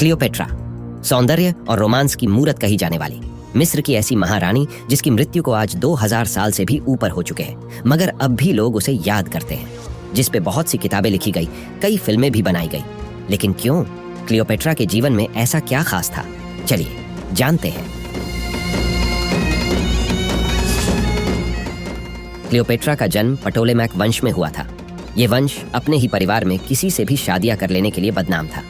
Cleopatra, सौंदर्य और romance की मूरत कही जाने वाली मिस्र की ऐसी महारानी जिसकी मृत्यु को आज 2000 साल से भी ऊपर हो चुके हैं, मगर अब भी लोग उसे याद करते हैं, जिस पे बहुत सी किताबें लिखी गई, कई फिल्में भी बनाई गई। लेकिन क्यों? क्लियोपेट्रा के जीवन में ऐसा क्या खास था? चलिए जानते हैं। क्लियोपेट्रा का जन्म पटोलेमैक वंश में हुआ था। ये वंश अपने ही परिवार में किसी से भी शादियां कर लेने के लिए बदनाम था।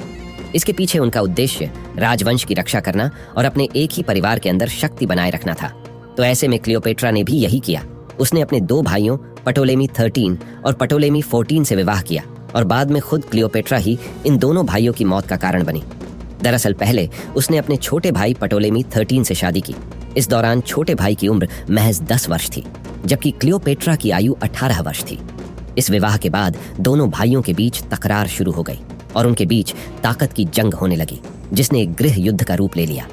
इसके पीछे उनका उद्देश्य राजवंश की रक्षा करना और अपने एक ही परिवार के अंदर शक्ति बनाए रखना था। तो ऐसे में क्लियोपेट्रा ने भी यही किया। उसने अपने 2 भाइयों पटोलेमी 13 और पटोलेमी 14 से विवाह किया और बाद में खुद क्लियोपेट्रा ही इन दोनों भाइयों की मौत का कारण बनी। दरअसल पहले उसने अपने छोटे भाई पटोलेमी 13 से शादी की। इस दौरान छोटे भाई की उम्र महज 10 वर्ष थी, जबकि क्लियोपेट्रा की आयु 18 वर्ष थी। इस विवाह के बाद दोनों भाइयों के बीच तकरार शुरू हो गई और उनके बीच ताकत की जंग होने लगी, जिसने एक गृह युद्ध का रूप ले लिया।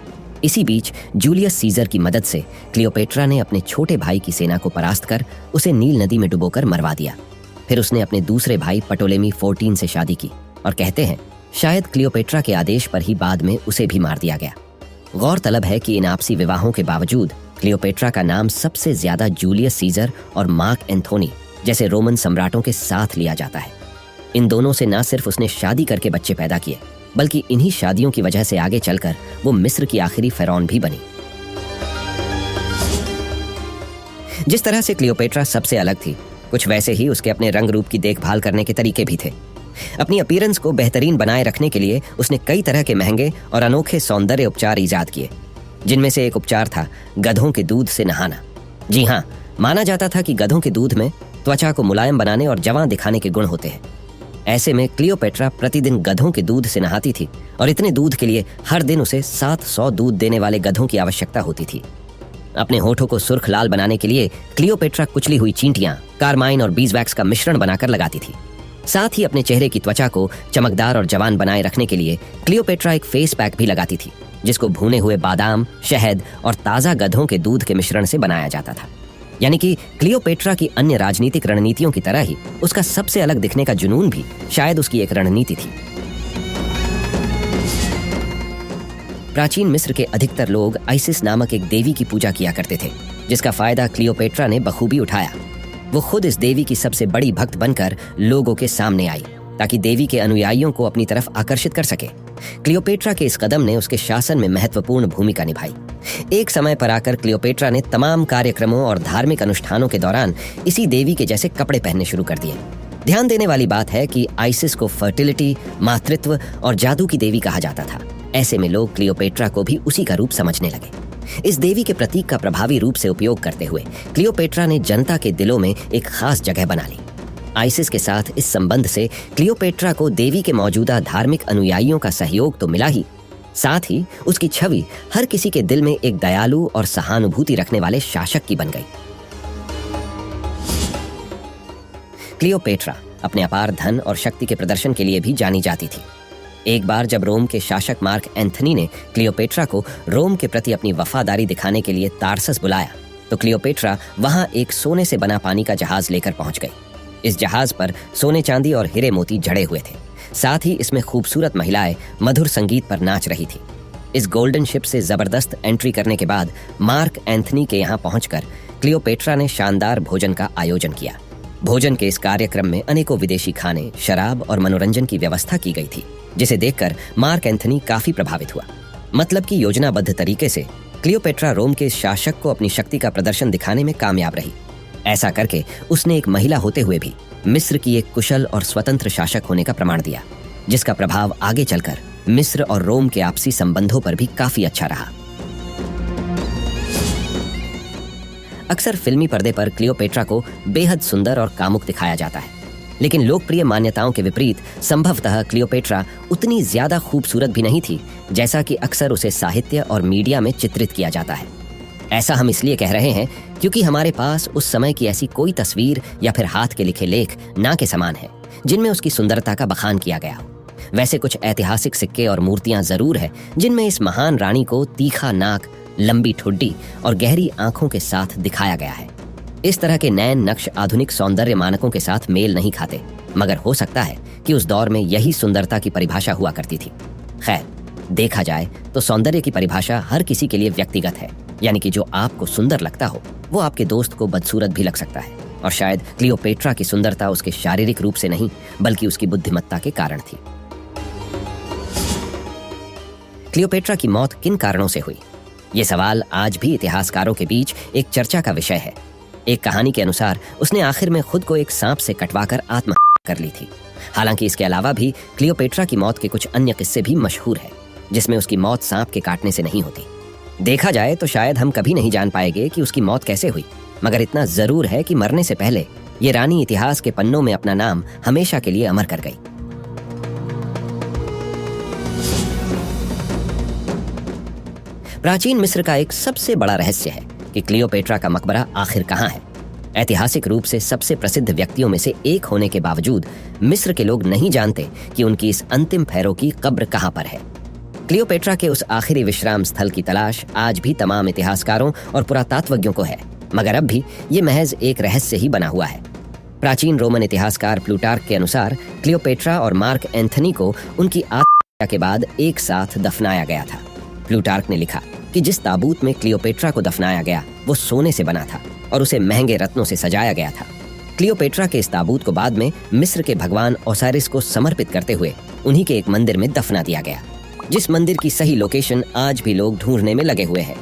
इसी बीच जूलियस सीजर की मदद से क्लियोपेट्रा ने अपने छोटे भाई की सेना को परास्त कर उसे नील नदी में डुबोकर मरवा दिया। फिर उसने अपने दूसरे भाई पटोलेमी 14 से शादी की और कहते हैं शायद क्लियोपेट्रा के आदेश पर ही बाद में उसे भी मार दिया गया। गौरतलब है कि इन आपसी विवाहों के बावजूद क्लियोपेट्रा का नाम सबसे ज्यादा जूलियस सीजर और मार्क एंथोनी जैसे रोमन सम्राटों के साथ लिया जाता है। इन दोनों से न सिर्फ उसने शादी करके बच्चे पैदा किए, बल्कि इन्हीं शादियों की वजह से आगे चलकर वो मिस्र की आखिरी फेरौन भी बनी। जिस तरह से क्लियोपेट्रा सबसे अलग थी, कुछ वैसे ही उसके अपने रंग रूप की देखभाल करने के तरीके भी थे। अपनी अपीयरेंस को बेहतरीन बनाए रखने के लिए उसने कई तरह के महंगे और अनोखे सौंदर्य उपचार इजाद किए, जिनमें से एक उपचार था गधों के दूध से नहाना। जी हाँ, माना जाता था कि गधों के दूध में त्वचा को मुलायम बनाने और जवां दिखाने के गुण होते हैं। ऐसे में क्लियोपेट्रा प्रतिदिन गधों के दूध से नहाती थी और इतने दूध के लिए हर दिन उसे 700 दूध देने वाले गधों की आवश्यकता होती थी। अपने होठों को सुर्ख लाल बनाने के लिए क्लियोपेट्रा कुचली हुई चींटियां, कारमाइन और बीजवैक्स का मिश्रण बनाकर लगाती थी। साथ ही अपने चेहरे की त्वचा को चमकदार और जवान बनाए रखने के लिए क्लियोपेट्रा एक फेस पैक भी लगाती थी, जिसको भुने हुए बादाम, शहद और ताजा गधों के दूध के मिश्रण से बनाया जाता था। यानी कि क्लियोपेट्रा की अन्य राजनीतिक रणनीतियों की तरह ही उसका सबसे अलग दिखने का जुनून भी शायद उसकी एक रणनीति थी। प्राचीन मिस्र के अधिकतर लोग आइसिस नामक एक देवी की पूजा किया करते थे, जिसका फायदा क्लियोपेट्रा ने बखूबी उठाया। वो खुद इस देवी की सबसे बड़ी भक्त बनकर लोगों के सामने आई, ताकि देवी के अनुयायियों को अपनी तरफ आकर्षित कर सके। क्लियोपेट्रा के इस कदम ने उसके शासन में महत्वपूर्ण भूमिका निभाई। एक समय पर आकर क्लियोपेट्रा ने तमाम कार्यक्रमों और धार्मिक अनुष्ठानों के दौरान इसी देवी के जैसे कपड़े पहनने शुरू कर दिए। ध्यान देने वाली बात है कि आइसिस को फर्टिलिटी, मातृत्व और जादू की देवी कहा जाता था। ऐसे में लोग क्लियोपेट्रा को भी उसी का रूप समझने लगे। इस देवी के प्रतीक का प्रभावी रूप से उपयोग करते हुए क्लियोपेट्रा ने जनता के दिलों में एक खास जगह बना ली। आइसिस के साथ इस संबंध से क्लियोपेट्रा को देवी के मौजूदा धार्मिक अनुयायियों का सहयोग तो मिला ही, साथ ही उसकी छवि हर किसी के दिल में एक दयालु और सहानुभूति रखने वाले शासक की बन गई। क्लियोपेट्रा अपने अपार धन और शक्ति के प्रदर्शन के लिए भी जानी जाती थी। एक बार जब रोम के शासक मार्क एंथनी ने क्लियोपेट्रा को रोम के प्रति अपनी वफादारी दिखाने के लिए तार्सस बुलाया, तो क्लियोपेट्रा वहां एक सोने से बना पानी का जहाज लेकर पहुंच गई। इस जहाज पर सोने, चांदी और हीरे मोती जड़े हुए थे। साथ ही इसमें खूबसूरत महिलाएं मधुर संगीत पर नाच रही थी। इस गोल्डन शिप से जबरदस्त एंट्री करने के बाद मार्क एंथनी के यहाँ पहुंचकर क्लियोपेट्रा ने शानदार भोजन का आयोजन किया। भोजन के इस कार्यक्रम में अनेकों विदेशी खाने, शराब और मनोरंजन की व्यवस्था की गई थी, जिसे देखकर मार्क एंथनी काफी प्रभावित हुआ। मतलब कि योजनाबद्ध तरीके से क्लियोपेट्रा रोम के शासक को अपनी शक्ति का प्रदर्शन दिखाने में कामयाब रही। ऐसा करके उसने एक महिला होते हुए भी मिस्र की एक कुशल और स्वतंत्र शासक होने का प्रमाण दिया, जिसका प्रभाव आगे चलकर मिस्र और रोम के आपसी संबंधों पर भी काफी अच्छा रहा। अक्सर फिल्मी पर्दे पर क्लियोपेट्रा को बेहद सुंदर और कामुक दिखाया जाता है, लेकिन लोकप्रिय मान्यताओं के विपरीत संभवतः क्लियोपेट्रा उतनी ज्यादा खूबसूरत भी नहीं थी, जैसा कि अक्सर उसे साहित्य और मीडिया में चित्रित किया जाता है। ऐसा हम इसलिए कह रहे हैं क्योंकि हमारे पास उस समय की ऐसी कोई तस्वीर या फिर हाथ के लिखे लेख ना के समान है जिनमें उसकी सुंदरता का बखान किया गया हो। वैसे कुछ ऐतिहासिक सिक्के और मूर्तियां जरूर है जिनमें इस महान रानी को तीखा नाक, लंबी ठुड्डी और गहरी आंखों के साथ दिखाया गया है। इस तरह के नैन नक्श आधुनिक सौंदर्य मानकों के साथ मेल नहीं खाते, मगर हो सकता है कि उस दौर में यही सुंदरता की परिभाषा हुआ करती थी। खैर, देखा जाए तो सौंदर्य की परिभाषा हर किसी के लिए व्यक्तिगत है, यानी कि जो आपको सुंदर लगता हो वो आपके दोस्त को बदसूरत भी लग सकता है। और शायद क्लियोपेट्रा की सुंदरता उसके शारीरिक रूप से नहीं बल्कि उसकी बुद्धिमत्ता के कारण थी। क्लियोपेट्रा की मौत किन कारणों से हुई, ये सवाल आज भी इतिहासकारों के बीच एक चर्चा का विषय है। एक कहानी के अनुसार उसने आखिर में खुद को एक सांप से कटवाकर आत्महत्या कर ली थी। हालांकि इसके अलावा भी क्लियोपेट्रा की मौत के कुछ अन्य किस्से भी मशहूर हैं, जिसमें उसकी मौत सांप के काटने से नहीं होती। देखा जाए तो शायद हम कभी नहीं जान पाएंगे कि उसकी मौत कैसे हुई, मगर इतना जरूर है कि मरने से पहले ये रानी इतिहास के पन्नों में अपना नाम हमेशा के लिए अमर कर गई। प्राचीन मिस्र का एक सबसे बड़ा रहस्य है कि क्लियोपेट्रा का मकबरा आखिर कहाँ है। ऐतिहासिक रूप से सबसे प्रसिद्ध व्यक्तियों में से एक होने के बावजूद मिस्र के लोग नहीं जानते कि उनकी इस अंतिम फेरों की कब्र कहाँ पर है। क्लियोपेट्रा के उस आखिरी विश्राम स्थल की तलाश आज भी तमाम इतिहासकारों और पुरातात्वज्ञों को है, मगर अब भी ये महज एक रहस्य ही बना हुआ है। प्राचीन रोमन इतिहासकार प्लूटार्क के अनुसार क्लियोपेट्रा और मार्क एंथनी को उनकी आत्महत्या के बाद एक साथ दफनाया गया था। प्लूटार्क ने लिखा कि जिस ताबूत में क्लियोपेट्रा को दफनाया गया वो सोने से बना था और उसे महंगे रत्नों से सजाया गया था। क्लियोपेट्रा के इस ताबूत को बाद में मिस्र के भगवान ओसारिस को समर्पित करते हुए उन्हीं के एक मंदिर में दफना दिया गया, जिस मंदिर की सही लोकेशन आज भी लोग ढूंढने में लगे हुए हैं।